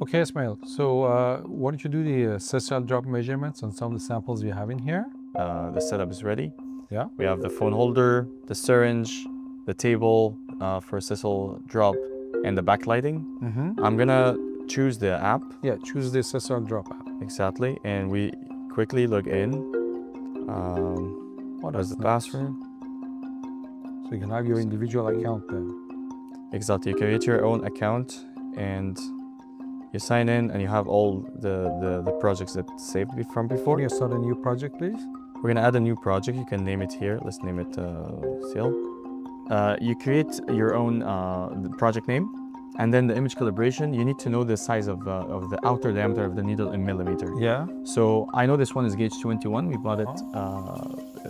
Okay, Ismail. So why don't you do the Sessile drop measurements on some of the samples we have in here? The setup is ready. Yeah. We have the phone holder, the syringe, the table for Sessile drop, and the backlighting. I'm gonna choose the app. Yeah, choose the Sessile drop app. Exactly, and we quickly log in. What is the password? So you can have your individual account there. Exactly, you create your own account and you sign in and you have all the projects that saved from before. Can you start a new project, please? We're gonna add a new project. You can name it here. Let's name it SEIL. You create your own project name, and then the image calibration. You need to know the size of the outer diameter of the needle in millimeter. Yeah. So I know this one is gauge 21. We bought it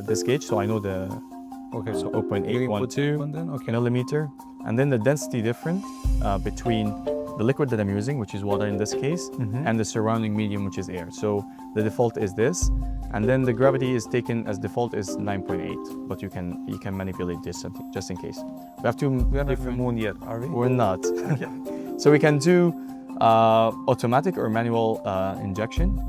this gauge, so I know the. Okay, so 0.812 millimeter, and then the density difference between the liquid that I'm using, which is water in this case, and the surrounding medium, which is air. So the default is this, and then the gravity is taken as default is 9.8, but you can manipulate this just in case. We have to. We are not on the moon yet, are we? We're not. So we can do automatic or manual injection.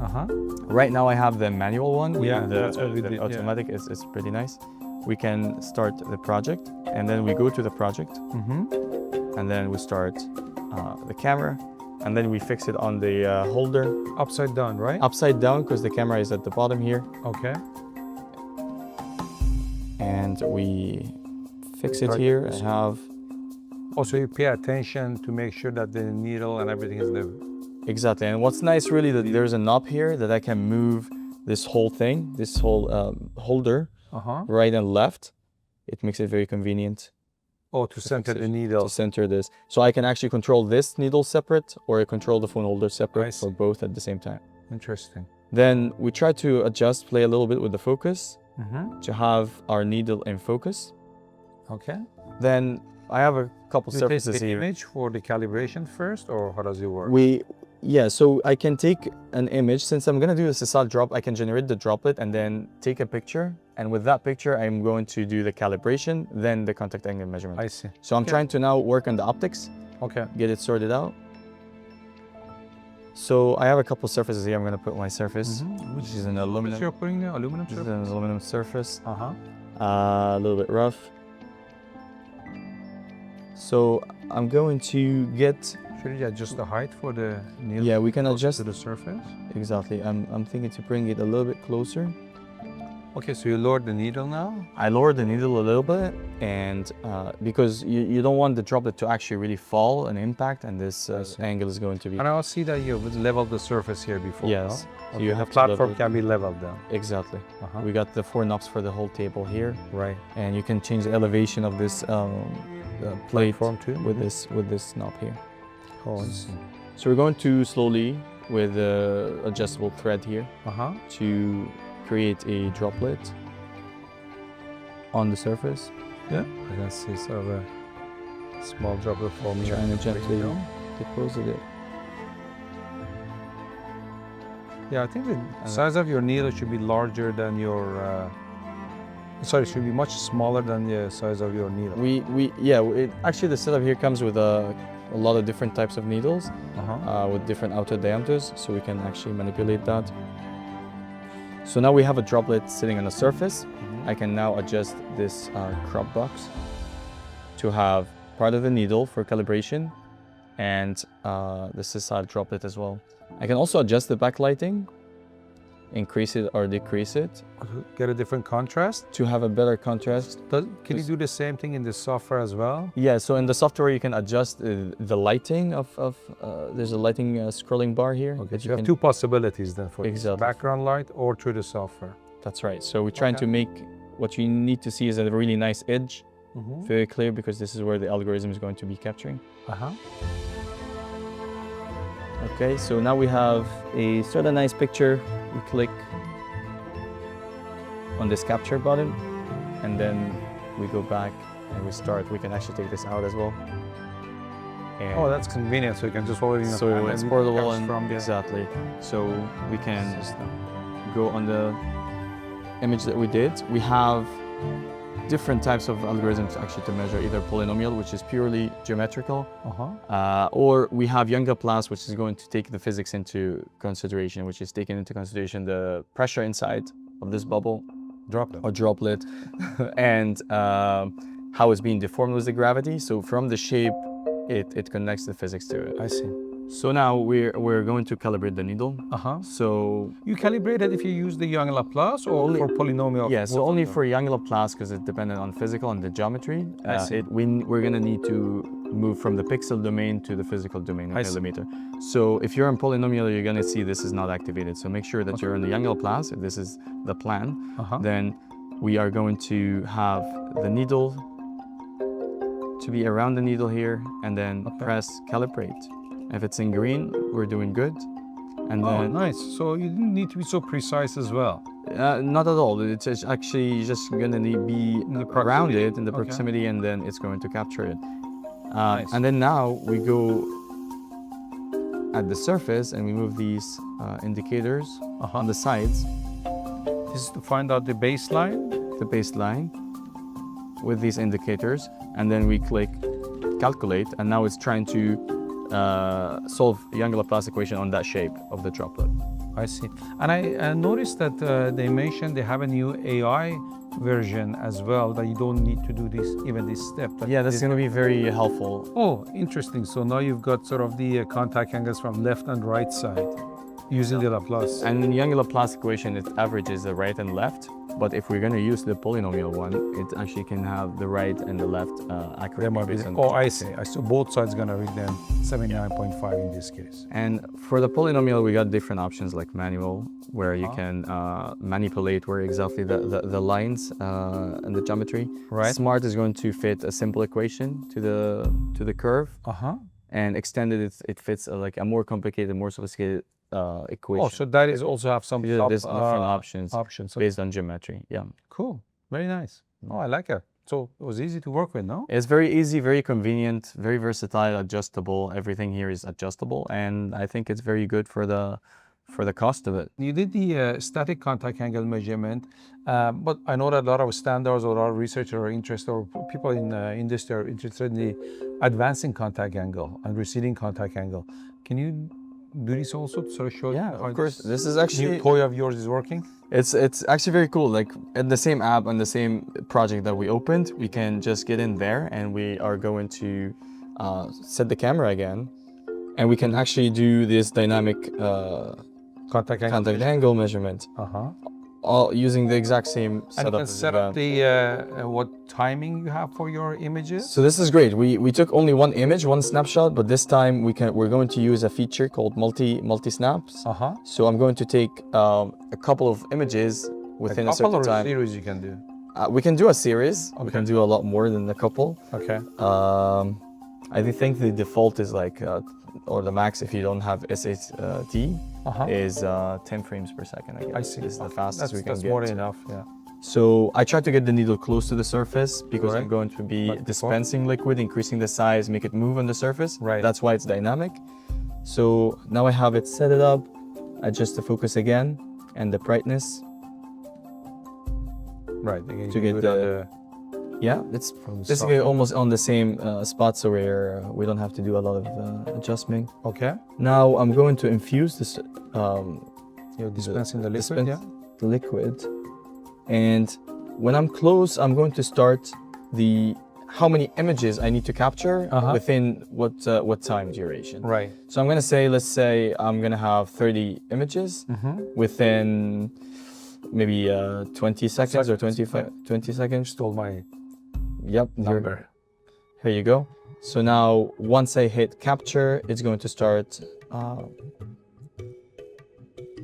Right now I have the manual one. That's what we did, automatic is pretty nice. We can start the project, and then we go to the project, and then we start the camera, and then we fix it on the holder. Upside down, right? Upside down, because the camera is at the bottom here. Okay. And we fix it here and have... Also, you pay attention to make sure that the needle and everything is there. Exactly, and what's nice really that there's a knob here that I can move this whole thing, this whole holder, right and left. It makes it very convenient. Oh, to center the needle. To center this. So I can actually control this needle separate, or I control the phone holder separate, or both at the same time. Interesting. Then we try to adjust, play a little bit with the focus to have our needle in focus. Okay. Then I have a couple surfaces here. here. Image for the calibration first, or how does it work? Yeah, so I can take an image. Since I'm gonna do a Sessile drop, I can generate the droplet and then take a picture. And with that picture, I'm going to do the calibration, then the contact angle measurement. I see. So I'm trying to now work on the optics. Okay. Get it sorted out. So I have a couple surfaces here. I'm gonna put my surface, which is an aluminum. You're putting the aluminum surface? This is an aluminum surface. A little bit rough. So I'm going to get... Should you adjust the height for the needle? Yeah, we can adjust to the surface. Exactly. I'm thinking to bring it a little bit closer. Okay, so you lowered the needle now? I lowered the needle a little bit, and because you don't want the droplet to actually really fall and impact, and this angle is going to be... And I'll see that you leveled the surface here before. Yes. No? Okay, the platform can be leveled down. Exactly. We got the 4 knobs for the whole table here. Right. And you can change the elevation of this platform too with this knob here. Oh, I see. So we're going to slowly with the adjustable thread here to create a droplet on the surface. Yeah, I can see sort of a small droplet forming. Trying to gently dispose of it. Yeah, I think the size of your needle should be larger than your. Sorry, it should be much smaller than the size of your needle. Actually the setup here comes with a lot of different types of needles with different outer diameters, so we can actually manipulate that. So now we have a droplet sitting on the surface. I can now adjust this crop box to have part of the needle for calibration and the Sessile droplet as well. I can also adjust the backlighting, increase it or decrease it. Get a different contrast? To have a better contrast. Can you do the same thing in the software as well? Yeah, so in the software you can adjust the lighting of there's a lighting scrolling bar here. Okay, so you have 2 possibilities then for exactly. Background light or through the software. That's right. So we're trying to make what you need to see is a really nice edge, very clear, because this is where the algorithm is going to be capturing. Okay, so now we have a sort of nice picture. We click on this capture button, and then we go back and we start. We can actually take this out as well. And oh, that's convenient. So you can just hold it in so it's portable and from exactly. So we can go on the image that we did. We have different types of algorithms actually to measure either polynomial, which is purely geometrical. Or we have younger plus, which is going to take the physics into consideration, which is taking into consideration the pressure inside of this bubble droplet and how it's being deformed with the gravity. So from the shape, it connects the physics to it. I see. So now we're going to calibrate the needle. So you calibrate it if you use the Young Laplace or only for polynomial? Yeah, so only for Young Laplace because it's dependent on physical and the geometry. We're going to need to move from the pixel domain to the physical domain in millimeter. So if you're in polynomial, you're going to see this is not activated. So make sure that you're in the Young Laplace. If this is the plan, then we are going to have the needle to be around the needle here and then press calibrate. If it's in green, we're doing good. And then nice. So you didn't need to be so precise as well. Not at all. It's actually just going to be around it in the proximity, and then it's going to capture it. Nice. And then now we go at the surface and we move these indicators on the sides. This is to find out the baseline? The baseline with these indicators. And then we click calculate, and now it's trying to solve Young Laplace equation on that shape of the droplet. I see. And I noticed that they mentioned they have a new AI version as well, that you don't need to do this step. Yeah, that's going to be very helpful. Oh, interesting. So now you've got sort of the contact angles from left and right side using the Laplace. And in Young Laplace equation, it averages the right and left. But if we're going to use the polynomial one, it actually can have the right and the left accurate. I see. So both sides going to read them 79.5 in this case. And for the polynomial, we got different options like manual, where you can manipulate where exactly the lines and the geometry. Right. Smart is going to fit a simple equation to the curve. And extended, it fits like a more complicated, more sophisticated equation. Oh, so that is also have some there's different options based on geometry. Yeah. Cool. Very nice. Oh, I like it. So it was easy to work with, no? It's very easy, very convenient, very versatile, adjustable. Everything here is adjustable, and I think it's very good for the cost of it. You did the static contact angle measurement, but I know that a lot of standards or a lot of researchers are interested, or people in industry are interested in the advancing contact angle and receding contact angle. Can you do this also to sort of show? Yeah, of course. This is actually new toy of yours is working. It's actually very cool. Like in the same app and the same project that we opened, we can just get in there and we are going to set the camera again, and we can actually do this dynamic contact angle measurement. All using the exact same setup. And you can set up the what timing you have for your images. So this is great. We took only one image, one snapshot, but this time we're going to use a feature called multi snaps. So I'm going to take a couple of images within a certain time. A series you can do. We can do a series. We can do a lot more than a couple. Okay. I think the default is like, or the max if you don't have SSD, is 10 frames per second. I see. This is the fastest we can get. That's more than enough, yeah. So I try to get the needle close to the surface because I'm going to be dispensing liquid, increasing the size, make it move on the surface. Right. That's why it's dynamic. So now I have it set it up, adjust the focus again and the brightness. Right. To get the yeah, it's basically almost on the same spot, so we don't have to do a lot of adjustment. Okay. Now I'm going to infuse this. You're dispensing the liquid, yeah? The liquid. And when I'm close, I'm going to start how many images I need to capture within what time duration. Right. So I'm going to say, let's say I'm going to have 30 images within maybe 20 seconds or 20 seconds. Stole my number. Here you go. So now once I hit capture, it's going to start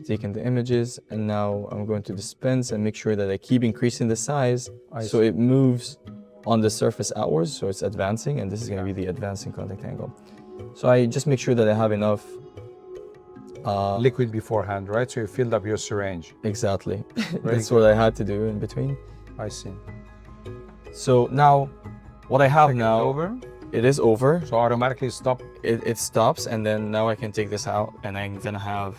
taking the images, and now I'm going to dispense and make sure that I keep increasing the size so it moves on the surface outwards, so it's advancing, and this is going to be the advancing contact angle. So I just make sure that I have enough liquid beforehand, right? So you filled up your syringe. Exactly. That's what I had to do in between. I see. So now, what I have now, it is over. So automatically stop. It stops, and then now I can take this out, and I'm gonna have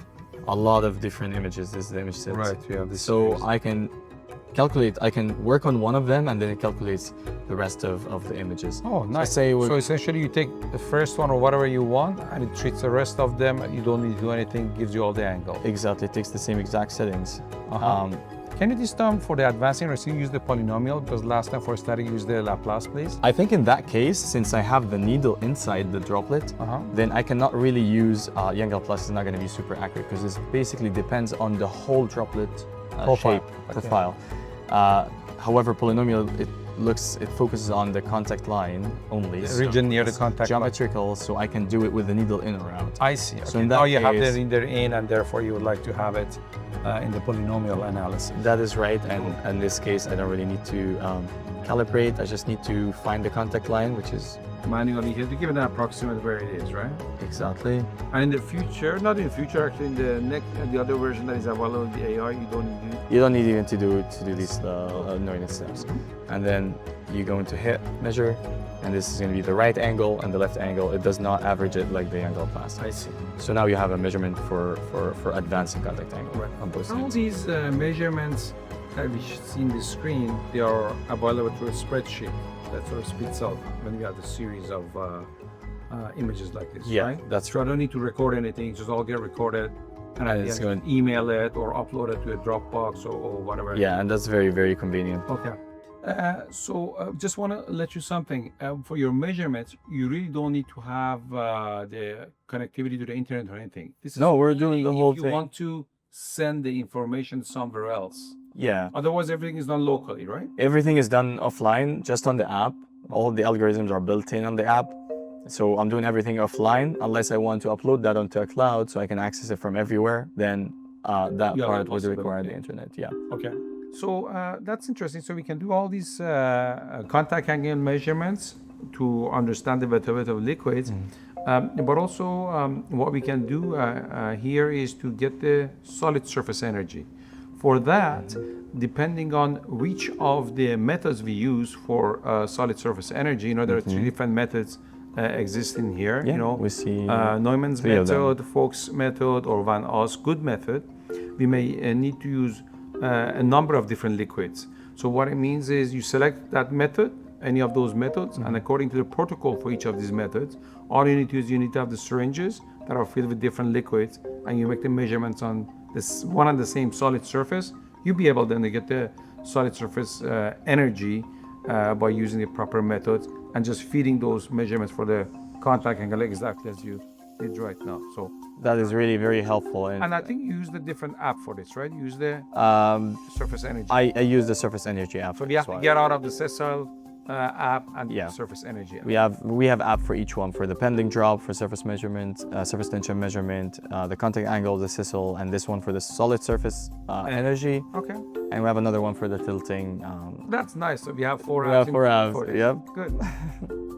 a lot of different images. This is the image set. Right. Yeah. So I can calculate, I can work on one of them and then it calculates the rest of the images. Oh, nice. So Essentially you take the first one or whatever you want and it treats the rest of them. You don't need to do anything, gives you all the angle. Exactly, it takes the same exact settings. Can you this time for the advancing racing use the polynomial? Because last time for static use the Laplace, please. I think in that case, since I have the needle inside the droplet, then I cannot really use Young Laplace is not going to be super accurate because this basically depends on the whole droplet shape profile. However, polynomial, it focuses on the contact line only. The region near the contact geometrical, line. So I can do it with the needle in or out. I see. Okay. So in that you case, have the needle in and therefore you would like to have it in the polynomial analysis. That is right, and in this case, I don't really need to calibrate. I just need to find the contact line, which is manually. You have to give it an approximate where it is, right? Exactly. And in the future, not in the future, actually, in the other version that is available in the AI, you don't need even to do these knowing steps. And then you go into hit measure, and this is going to be the right angle and the left angle. It does not average it like the Young Laplace. I see. So now you have a measurement for advancing contact angle. Right. On both all these measurements that we see in the screen, they are available through a spreadsheet that sort of spits out when we have a series of images like this, yeah, right? That's so right. I don't need to record anything, just all get recorded and I can email it or upload it to a Dropbox or whatever. Yeah, and that's very, very convenient. Okay. Just want to let you something. For your measurements, you really don't need to have the connectivity to the internet or anything. We're doing the whole thing. If you want to send the information somewhere else. Yeah. Otherwise, everything is done locally, right? Everything is done offline, just on the app. All the algorithms are built in on the app. So I'm doing everything offline, unless I want to upload that onto a cloud so I can access it from everywhere. Then that part would require the internet. Yeah. Okay. So that's interesting. So we can do all these contact angle measurements to understand the vector of liquids. But also what we can do here is to get the solid surface energy. For that, depending on which of the methods we use for solid surface energy, there are three different methods existing here. Yeah, we see Neumann's method, Fock's method, or Van Osgood method. We may need to use a number of different liquids. So what it means is you select that method, any of those methods, and according to the protocol for each of these methods, all you need to do is you need to have the syringes that are filled with different liquids, and you make the measurements on this one and the same solid surface. You'll be able then to get the solid surface energy by using the proper methods and just feeding those measurements for the contact angle exactly as you did right now. So that is really very helpful. And I think you use the different app for this, right? You use the surface energy. I use the surface energy app. So you have to get out of the Sessile app and surface energy app. We have app for each one, for the pending drop, for surface measurement, surface tension measurement, the contact angle, the Sessile, and this one for the solid surface energy. Okay. And we have another one for the tilting. That's nice. So we have four apps. We have 4 apps. Yep. Good.